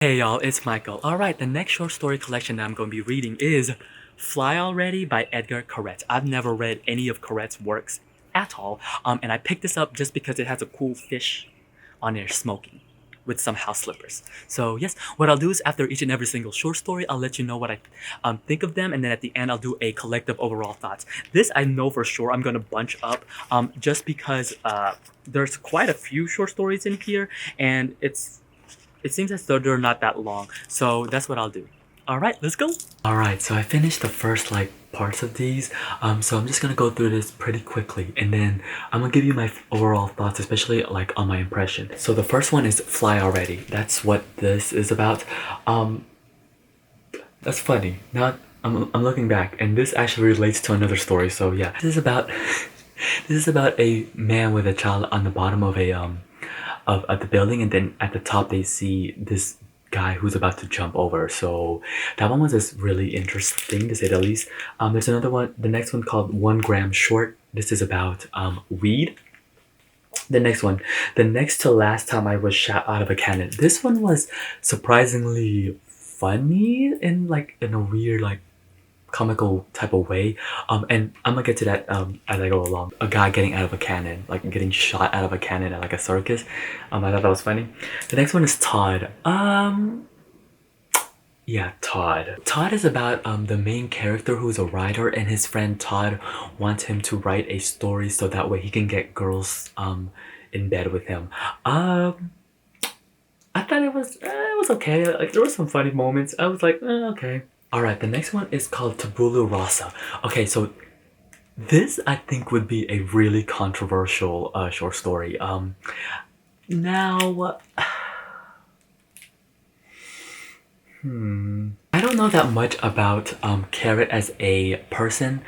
Hey y'all, it's Michael. Alright, the next short story collection that I'm going to be reading is Fly Already by Edgar Keret. I've never read any of Keret's works at all, and I picked this up just because it has a cool fish on there smoking with some house slippers. So yes, what I'll do is after each and every single short story, I'll let you know what I think of them, and then at the end I'll do a collective overall thoughts. This I know for sure I'm going to bunch up just because there's quite a few short stories in here, and it seems as though they're not that long, so that's what I'll do. Alright, let's go! Alright, so I finished the first parts of these, so I'm just gonna go through this pretty quickly, and then I'm gonna give you my overall thoughts, especially on my impression. So the first one is Fly Already. That's what this is about. That's funny. Now I'm looking back, and this actually relates to another story, so yeah. This is about this is about a man with a child on the bottom of a of the building, and then at the top they see this guy who's about to jump over. So that one was just really interesting to say the least. There's another one, the next one called 1 gram short. This is about weed. The next one, the next to last time I was shot out of a cannon. This one was surprisingly funny in a weird comical type of way. And I'm gonna get to that as I go along. A guy getting out of a cannon, like getting shot out of a cannon at like a circus. I thought that was funny. The next one is Todd. Yeah, Todd. Todd is about the main character who's a writer, and his friend Todd wants him to write a story so that way he can get girls in bed with him. I thought it was okay. Like there were some funny moments. I was like, okay. All right, the next one is called Tabula Rasa. Okay, so this I think would be a really controversial short story. Now, I don't know that much about Keret as a person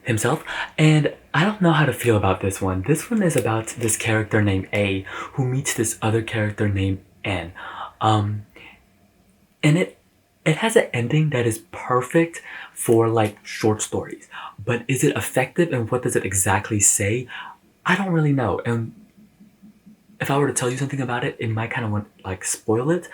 himself, and I don't know how to feel about this one. This one is about this character named A who meets this other character named N. And it has an ending that is perfect for short stories, but is it effective and what does it exactly say? I don't really know. And if I were to tell you something about it, it might kind of want spoil it.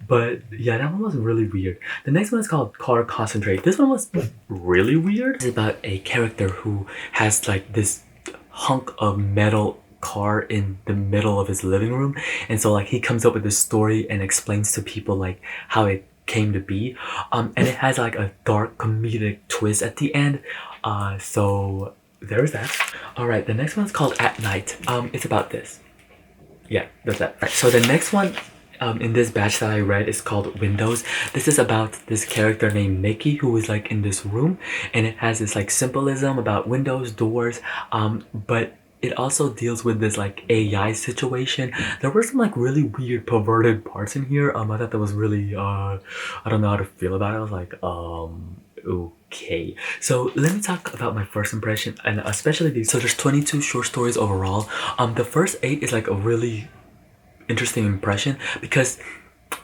But yeah, that one was really weird. The next one is called Car Concentrate. This one was really weird. It's about a character who has this hunk of metal car in the middle of his living room, and so he comes up with this story and explains to people how it came to be, and it has a dark comedic twist at the end, so there's that. All right, the next one's called At Night. It's about this. Yeah, that's that. Right, so the next one in this batch that I read is called Windows. This is about this character named Nikki who is in this room, and it has this symbolism about windows, doors, but it also deals with this AI situation. There were some really weird perverted parts in here. I thought that was really I don't know how to feel about it. I was okay. So let me talk about my first impression, and especially these. So there's 22 short stories overall. The first 8 is a really interesting impression because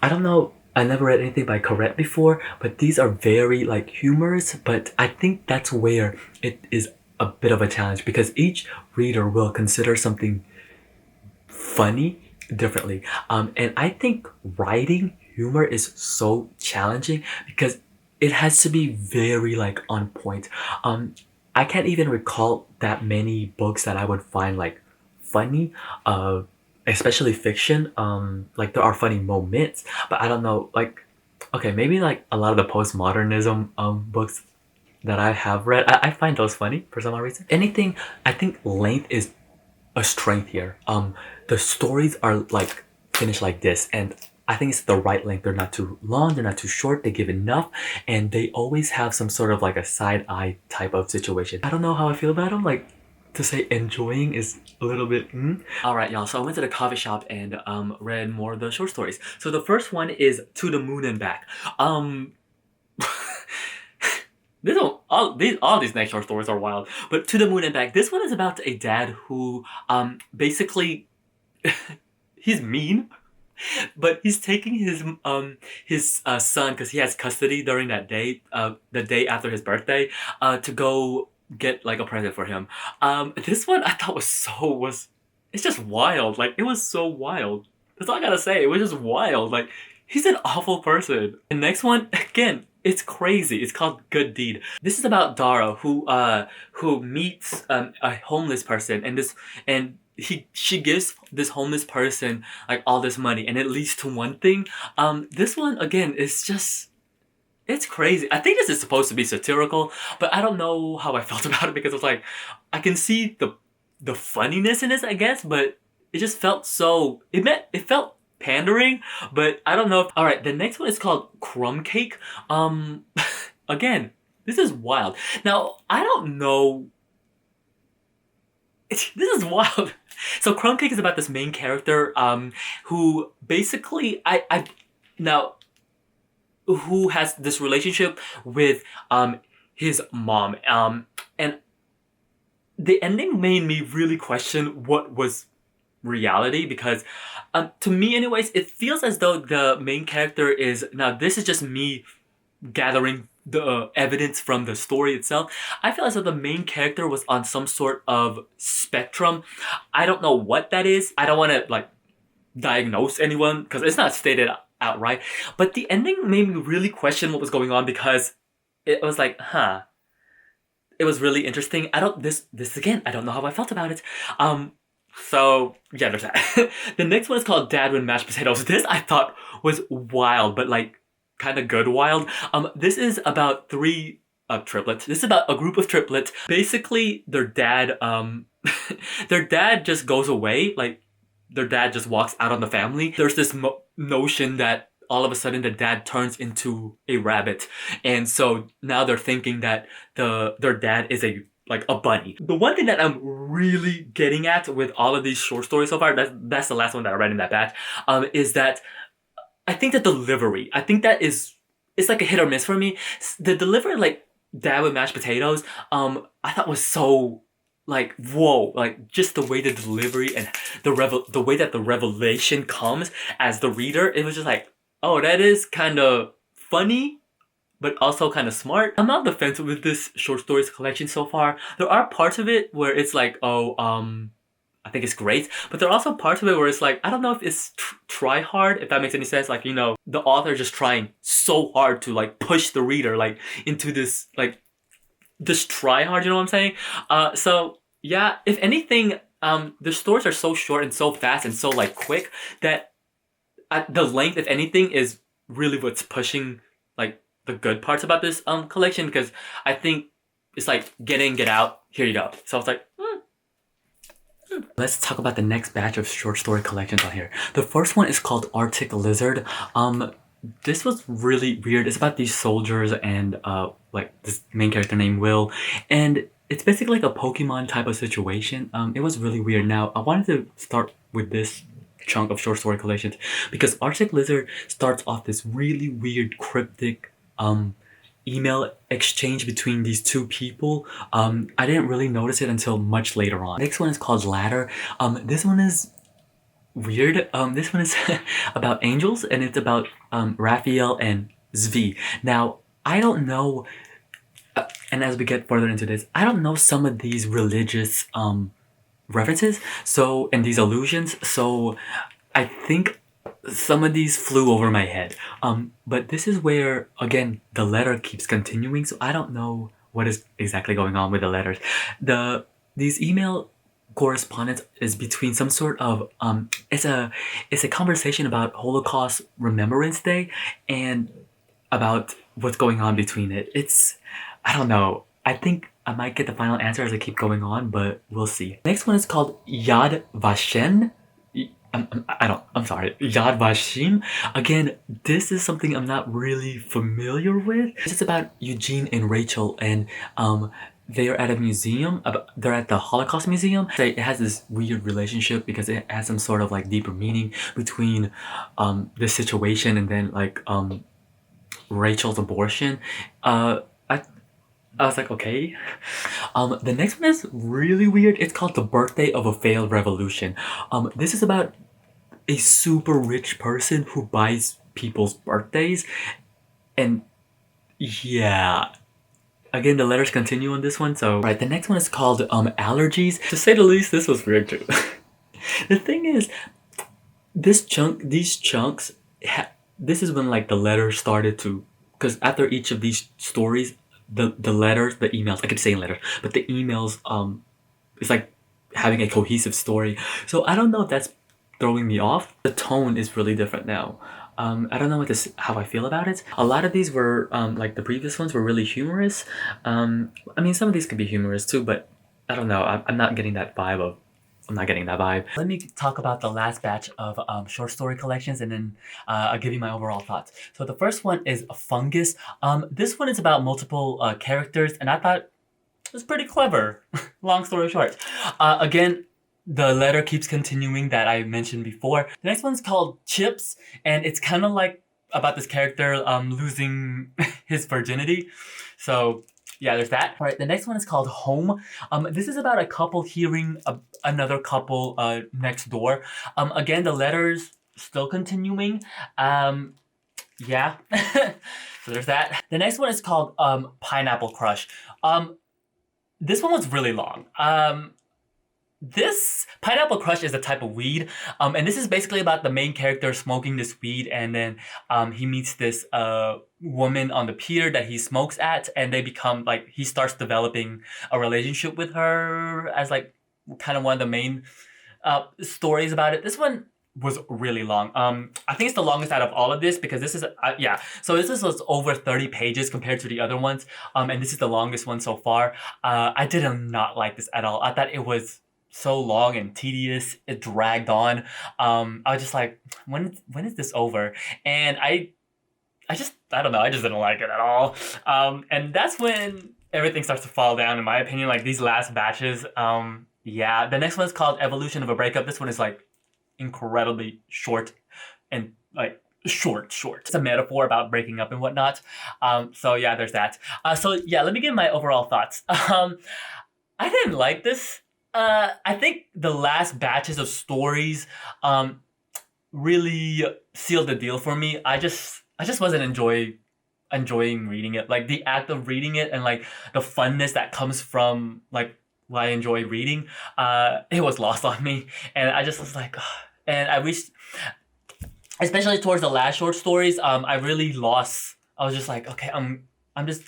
I don't know, I never read anything by Keret before, but these are very humorous, but I think that's where it is a bit of a challenge because each reader will consider something funny differently. And I think writing humor is so challenging because it has to be very on point. I can't even recall that many books that I would find funny, especially fiction. There are funny moments, but I don't know, okay, maybe a lot of the postmodernism books that I have read, I find those funny for some odd reason. Anything, I think length is a strength here. The stories are finished like this, and I think it's the right length. They're not too long, they're not too short, they give enough, and they always have some sort of a side eye type of situation. I don't know how I feel about them. To say enjoying is a little bit Alright y'all, so I went to the coffee shop and read more of the short stories. So the first one is To the Moon and Back. This one, all these next short stories are wild, but To the Moon and Back. This one is about a dad who basically he's mean, but he's taking his son because he has custody during that day, the day after his birthday, to go get a present for him. This one I thought was it's just wild. It was so wild. That's all I gotta say. It was just wild. Like, he's an awful person. The next one, again, it's crazy. It's called Good Deed. This is about Dara who meets a homeless person, and she gives this homeless person like all this money, and it leads to one thing. This one again is just, it's crazy. I think this is supposed to be satirical, but I don't know how I felt about it because it's like I can see the funniness in this, I guess, but it just felt so it felt pandering, but I don't know. All right, the next one is called Crumb Cake. Again, this is wild. Now, I don't know. This is wild. So Crumb Cake is about this main character who basically I now who has this relationship with his mom. And the ending made me really question what was reality, because to me anyways, it feels as though the main character is, now this is just me gathering the evidence from the story itself. I feel as though the main character was on some sort of spectrum. I don't know what that is. I don't want to like diagnose anyone because it's not stated outright, but the ending made me really question what was going on, because it was like, it was really interesting. This again, I don't know how I felt about it. So yeah, there's that. The next one is called Dad with Mashed Potatoes. This I thought was wild, but like kind of good wild. This is about three triplets. This is about a group of triplets. Basically, their dad their dad just goes away. Like, their dad just walks out on the family. There's this notion that all of a sudden the dad turns into a rabbit, and so now they're thinking that their dad is a bunny. The one thing that I'm really getting at with all of these short stories so far, that's the last one that I read in that batch, is that I think the delivery, I think that it's like a hit or miss for me. The delivery, like Dad with Mashed Potatoes, I thought was so like, whoa, like just the way the delivery and the way that the revelation comes as the reader, it was just like, oh, that is kind of funny, but also kind of smart. I'm on the fence with this short stories collection so far. There are parts of it where it's like, oh, I think it's great, but there are also parts of it where it's like, I don't know if it's try hard, if that makes any sense. Like, you know, the author just trying so hard to like push the reader like into this like this try hard, you know what I'm saying? So yeah, if anything, the stories are so short and so fast and so like quick that the length, if anything, is really what's pushing like the good parts about this collection, because I think it's like get in, get out, here you go. So it's like, Let's talk about the next batch of short story collections on here. The first one is called Arctic Lizard. This was really weird. It's about these soldiers and like this main character named Will, and it's basically like a Pokemon type of situation. It was really weird. Now I wanted to start with this chunk of short story collections because Arctic Lizard starts off this really weird cryptic email exchange between these two people. I didn't really notice it until much later on. Next one is called Ladder. This one is weird. This one is about angels, and it's about Raphael and Zvi. Now, I don't know, and as we get further into this, I don't know some of these religious references, so, and these allusions, so I think some of these flew over my head. But this is where, again, the letter keeps continuing, so I don't know what is exactly going on with the letters. These email correspondence is between some sort of it's a conversation about Holocaust Remembrance Day and about what's going on between it. It's, I don't know. I think I might get the final answer as I keep going on, but we'll see. Next one is called Yad Vashem. I'm sorry, Yad Vashem. Again, this is something I'm not really familiar with. It's about Eugene and Rachel, and they are at a museum. They're at the Holocaust Museum. It has this weird relationship because it has some sort of like deeper meaning between this situation and then like Rachel's abortion. I was like, okay. The next one is really weird. It's called The Birthday of a Failed Revolution. This is about a super rich person who buys people's birthdays. And yeah, again, the letters continue on this one. So, right, the next one is called Allergies. To say the least, this was weird too. The thing is, these chunks, this is when like the letters started to, because after each of these stories, the letters, the emails, I keep saying letters, but the emails, it's like having a cohesive story. So I don't know if that's throwing me off. The tone is really different now. I don't know how I feel about it. A lot of these were like the previous ones were really humorous. I mean, some of these could be humorous too, but I don't know. I'm not getting that vibe of. I'm not getting that vibe. Let me talk about the last batch of short story collections, and then I'll give you my overall thoughts. So the first one is Fungus. This one is about multiple characters, and I thought it was pretty clever. Long story short. Again, the letter keeps continuing that I mentioned before. The next one's called Chips, and it's kind of like about this character losing his virginity. So yeah, there's that. All right, the next one is called Home. This is about a couple hearing another couple next door. Again, the letters still continuing. Yeah. So there's that. The next one is called Pineapple Crush. This one was really long. This Pineapple Crush is a type of weed, and this is basically about the main character smoking this weed, and then he meets this woman on the pier that he smokes at, and they become like, he starts developing a relationship with her as like kind of one of the main stories about it. This one was really long. I think it's the longest out of all of this, because this is yeah. So was over 30 pages compared to the other ones, and this is the longest one so far. I did not like this at all. I thought it was so long and tedious. It dragged on. I was just like, when is this over? And I don't know. I just didn't like it at all. And that's when everything starts to fall down, in my opinion. Like these last batches. Yeah. The next one is called Evolution of a Breakup. This one is like incredibly short and like short. It's a metaphor about breaking up and whatnot. So yeah, there's that. So yeah, let me give my overall thoughts. I didn't like this. I think the last batches of stories really sealed the deal for me. I just wasn't enjoying reading it. Like the act of reading it and like the funness that comes from like what I enjoy reading, it was lost on me. And I just was like, ugh. And I wish, especially towards the last short stories, I really lost. I was just like, okay, I'm just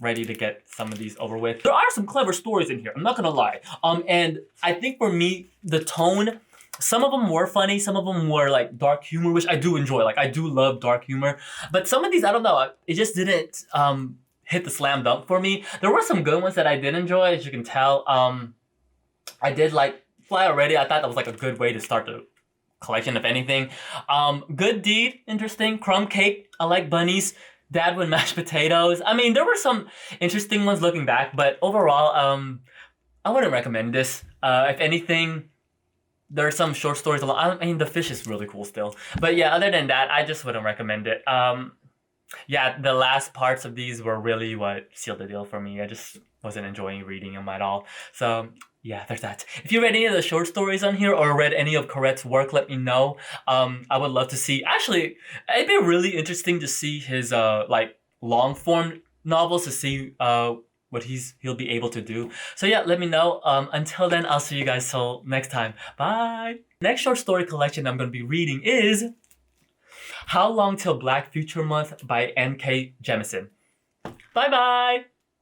ready to get some of these over with. There are some clever stories in here, I'm not gonna lie. And I think for me, the tone, some of them were funny, some of them were like dark humor, which I do enjoy. Like I do love dark humor. But some of these, I don't know, it just didn't hit the slam dunk for me. There were some good ones that I did enjoy, as you can tell. I did like Fly Already. I thought that was like a good way to start the collection, if anything. Good Deed, interesting. Crumb Cake, I like bunnies. Dad with Mashed Potatoes. I mean, there were some interesting ones looking back, but overall, I wouldn't recommend this. If anything, there are some short stories along. I mean, the fish is really cool still. But yeah, other than that, I just wouldn't recommend it. Yeah, the last parts of these were really what sealed the deal for me. I just wasn't enjoying reading them at all. So yeah, there's that. If you read any of the short stories on here or read any of Keret's work, let me know. I would love to see. Actually, it'd be really interesting to see his like long form novels, to see what he'll be able to do. So yeah, let me know. Until then, I'll see you guys till next time. Bye. Next short story collection I'm gonna be reading is How Long Till Black Future Month by N.K. Jemisin. Bye bye.